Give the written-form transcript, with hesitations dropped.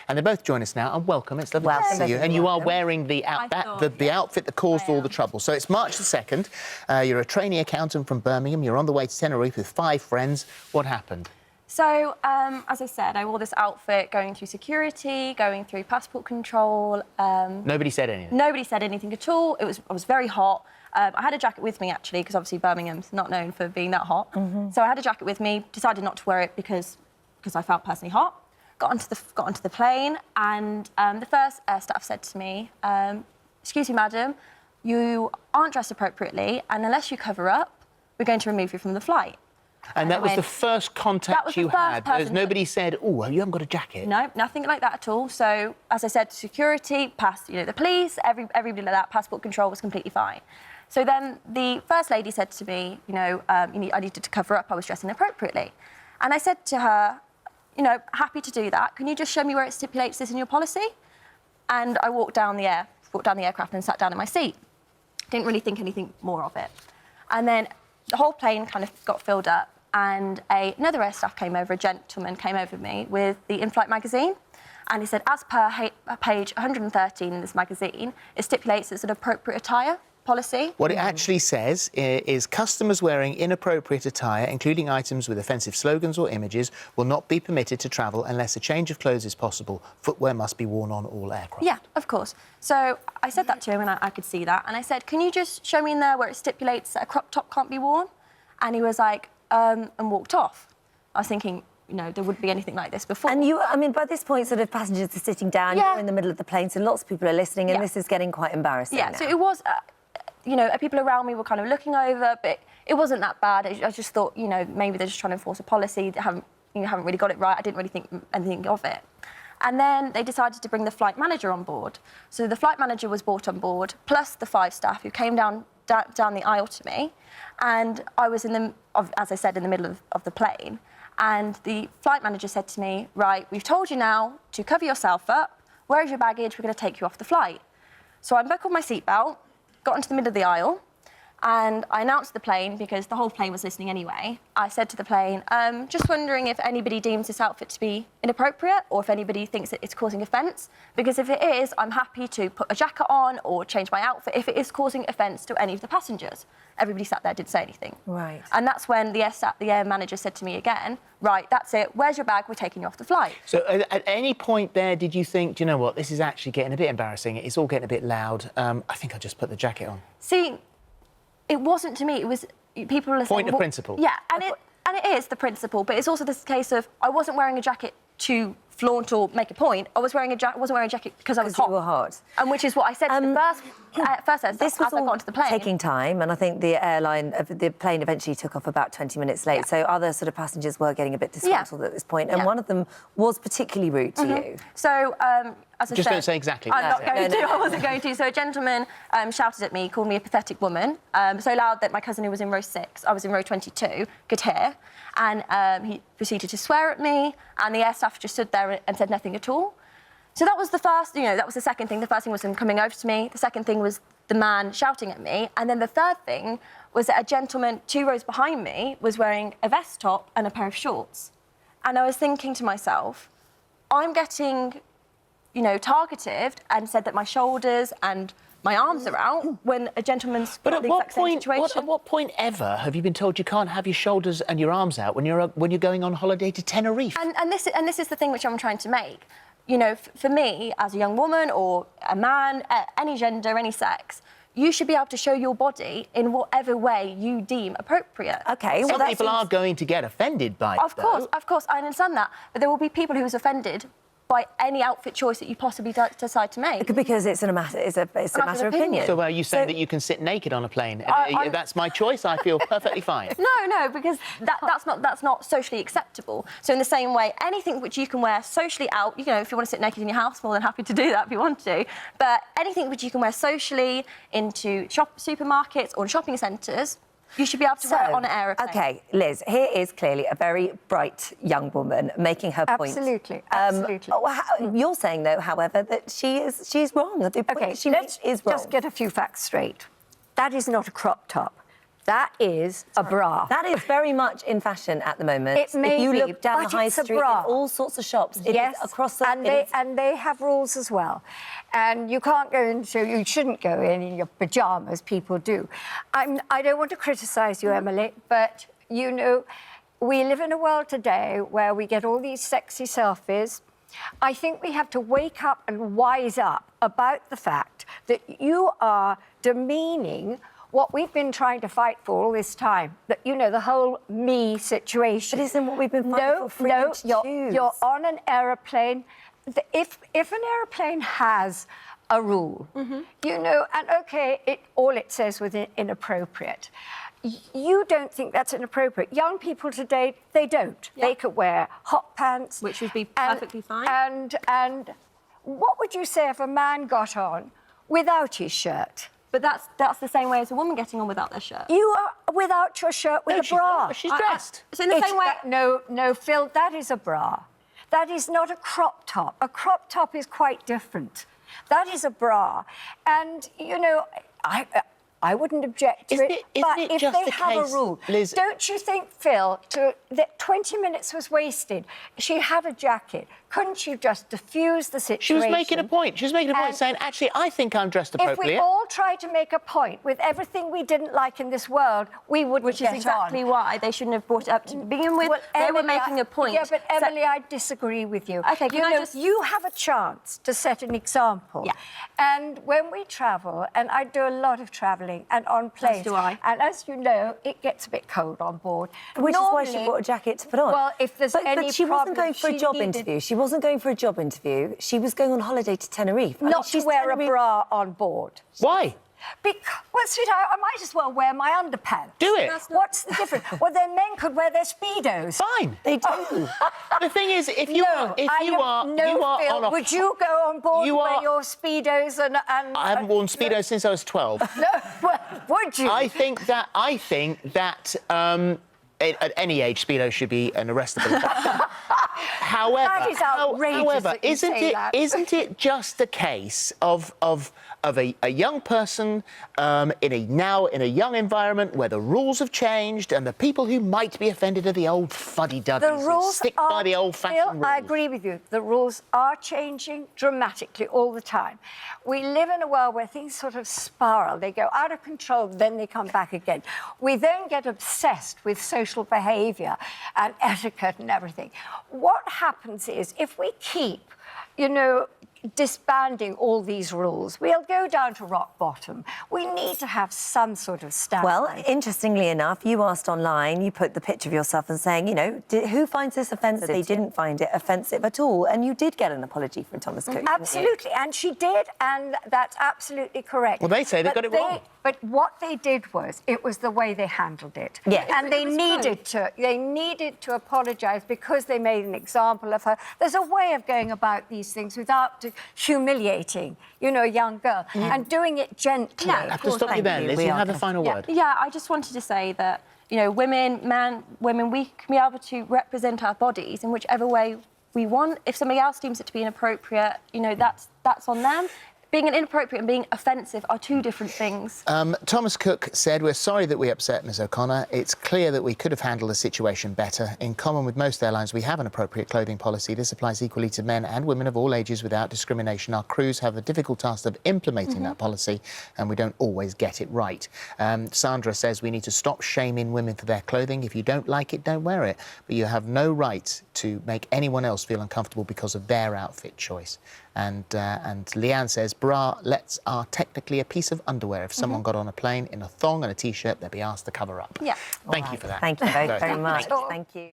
and they both join us now. And welcome, it's lovely to see you. And you are wearing the outfit that caused all the trouble. So it's March the 2nd. You're a trainee accountant from Birmingham. You're on the way to Tenerife with 5 friends. What happened? So, as I said, I wore this outfit going through security, going through passport control. Nobody said anything? Nobody said anything at all. I was very hot. I had a jacket with me, actually, because obviously Birmingham's not known for being that hot. So I had a jacket with me, decided not to wear it because I felt personally hot. Got onto the plane, and the first staff said to me, "Excuse me, madam, you aren't dressed appropriately, and unless you cover up, we're going to remove you from the flight." And that was the first contact you had? There's nobody said, "Oh, you haven't got a jacket"? No, nothing like that at all. So, as I said, security, the police, everybody like that, passport control was completely fine. So then the first lady said to me, I needed to cover up, I was dressed inappropriately. And I said to her, happy to do that. Can you just show me where it stipulates this in your policy? And I walked down the aircraft and sat down in my seat. Didn't really think anything more of it. And then the whole plane kind of got filled up, and another air staff came over, a gentleman came over me with the in-flight magazine, and he said, as per page 113 in this magazine, it stipulates it's an appropriate attire policy. What it actually says is customers wearing inappropriate attire, including items with offensive slogans or images, will not be permitted to travel unless a change of clothes is possible. Footwear must be worn on all aircraft. Yeah, of course. So I said that to him, and I could see that, and I said, can you just show me in there where it stipulates that a crop top can't be worn? And he was like, and walked off. I was thinking, there wouldn't be anything like this before. And by this point, sort of passengers are sitting down, you're in the middle of the plane, so lots of people are listening, and this is getting quite embarrassing now. So it was, people around me were kind of looking over, but it wasn't that bad. I just thought, maybe they're just trying to enforce a policy, they haven't really got it right. I didn't really think anything of it. And then they decided to bring the flight manager on board. So the flight manager was brought on board, plus the 5 staff who came down the aisle to me, and I was as I said, in the middle of the plane, and the flight manager said to me, right, we've told you now to cover yourself up, where is your baggage, we're going to take you off the flight. So I unbuckled my seatbelt, got into the middle of the aisle, and I announced to the plane, because the whole plane was listening anyway, I said to the plane, just wondering if anybody deems this outfit to be inappropriate, or if anybody thinks that it's causing offence, because if it is, I'm happy to put a jacket on or change my outfit if it is causing offence to any of the passengers. Everybody sat there, didn't say anything. Right. And that's when the air manager said to me again, right, that's it, where's your bag, we're taking you off the flight. So at any point there, did you think, do you know what, this is actually getting a bit embarrassing, it's all getting a bit loud, I think I'll just put the jacket on? See, it wasn't to me, it was people were saying... Point of principle. Yeah, and it is the principle, but it's also this case of I wasn't wearing a jacket to flaunt or make a point. I wasn't wearing a jacket because I was hot. You were hot. And which is what I said to the first this was as I got onto the plane. Taking time, and I think the plane eventually took off about 20 minutes late, so other sort of passengers were getting a bit disgruntled at this point, and one of them was particularly rude to you. So, as I said... Just don't say exactly. I'm not going to. I wasn't going to. So a gentleman shouted at me, called me a pathetic woman, so loud that my cousin, who was in row 6, I was in row 22, could hear, and he proceeded to swear at me, and the air staff just stood there and said nothing at all. So that was the first, that was the second thing. The first thing was him coming over to me. The second thing was the man shouting at me. And then the third thing was that a gentleman 2 rows behind me was wearing a vest top and a pair of shorts. And I was thinking to myself, I'm getting, targeted and said that my shoulders and my arms are out when a gentleman's got the exact same situation. At what point ever have you been told you can't have your shoulders and your arms out when you're going on holiday to Tenerife? And this is the thing which I'm trying to make. For me, as a young woman or a man, any gender, any sex, you should be able to show your body in whatever way you deem appropriate. OK, Some people are going to get offended by it, Of course, I understand that. But there will be people who are offended by any outfit choice that you possibly decide to make. Because it's a matter of opinion. So are you saying that you can sit naked on a plane? That's my choice, I feel perfectly fine. No, because that's not socially acceptable. So in the same way, anything which you can wear socially out, if you want to sit naked in your house, more than happy to do that if you want to, but anything which you can wear socially into supermarkets or in shopping centres, you should be able to wear it on an airplane. OK, Liz, here is clearly a very bright young woman making her point. Absolutely. You're saying, though, however, that she's wrong. The point she makes is wrong. Just get a few facts straight. That is not a crop top. That is a bra. That is very much in fashion at the moment. It may if you be, look down the but high it's a street, bra. in all sorts of shops, it Yes, is across the... and they have rules as well. And you can't go into, you shouldn't go in your pyjamas, people do. I don't want to criticise you, Emily, but, you know, we live in a world today where we get all these sexy selfies. I think we have to wake up and wise up about the fact that you are demeaning what we've been trying to fight for all this time, that, you know, the whole me situation. But isn't what we've been fighting for freedom to choose? You're on an aeroplane. If an aeroplane has a rule, you know, and OK, all it says was inappropriate. You don't think that's inappropriate. Young people today, they don't. Yeah. They could wear hot pants. Which would be perfectly fine. And what would you say if a man got on without his shirt? But that's the same way as a woman getting on without their shirt. You are without your shirt with a bra. She's dressed. So in the same way... No, Phil, that is a bra. That is not a crop top. A crop top is quite different. That is a bra. And, you know, I wouldn't object to it. But if they have a rule, Liz, don't you think, Phil, that 20 minutes was wasted? She had a jacket. Couldn't you just diffuse the situation? she was making a point. She was making a point saying, actually, I think I'm dressed appropriately. If we all tried to make a point with everything we didn't like in this world, we wouldn't Which is get exactly on. why they shouldn't have brought it up to begin with. Well, They were Emily, making a point. Yeah, but Emily, I disagree with you. OK, can I just... You have a chance to set an example. Yeah. And when we travel, and I do a lot of travelling and on planes... As do I. And as you know, it gets a bit cold on board. Which is why she bought a jacket to put on. Well, if there's any But she wasn't going for a job needed... interview. She wasn't going for a job interview. She was going on holiday to Tenerife. Not to wear a bra on board. Why? Because, well, sweetheart, I might as well wear my underpants. Do it. What's the difference? Well, then men could wear their Speedos. Fine. They do. The thing is, if you are Phil, on a... would you go on board You wear are- your Speedos and I haven't worn Speedos since I was 12. No, well, would you? I think that at any age, Speedo should be an arrestable offence. However, That is outrageous that you say that. Isn't it just a case of a young person in a young environment where the rules have changed and the people who might be offended are the old fuddy-duddies The rules stick by the old-fashioned Phil, rules? I agree with you. The rules are changing dramatically all the time. We live in a world where things sort of spiral. They go out of control, then they come back again. We then get obsessed with social behaviour and etiquette and everything. What happens is, if we keep, you know, disbanding all these rules, we'll go down to rock bottom. We need to have some sort of standard. Well, interestingly enough, you asked online, you put the picture of yourself and saying, you know, who finds this offensive? They didn't find it offensive at all. And you did get an apology from Thomas Cook. Absolutely, and she did, and that's absolutely correct. Well, they say they got it wrong. But what they did was, it was the way they handled it. Yeah. And they needed to apologise because they made an example of her. There's a way of going about these things without humiliating, you know, a young girl, and doing it gently. I have to stop you there, Liz. You have the final word. Yeah, I just wanted to say that, you know, women, we can be able to represent our bodies in whichever way we want. If somebody else deems it to be inappropriate, you know, that's on them. Being inappropriate and being offensive are two different things. Thomas Cook said, "We're sorry that we upset Ms O'Connor. It's clear that we could have handled the situation better. In common with most airlines, we have an appropriate clothing policy. This applies equally to men and women of all ages without discrimination. Our crews have the difficult task of implementing that policy, and we don't always get it right." Sandra says, "We need to stop shaming women for their clothing. If you don't like it, don't wear it. But you have no right to make anyone else feel uncomfortable because of their outfit choice." And Leanne says, "Bralettes are technically a piece of underwear. If someone got on a plane in a thong and a T-shirt, they'd be asked to cover up." Yeah. Thank you for that. Thank you very, very much. Thank you.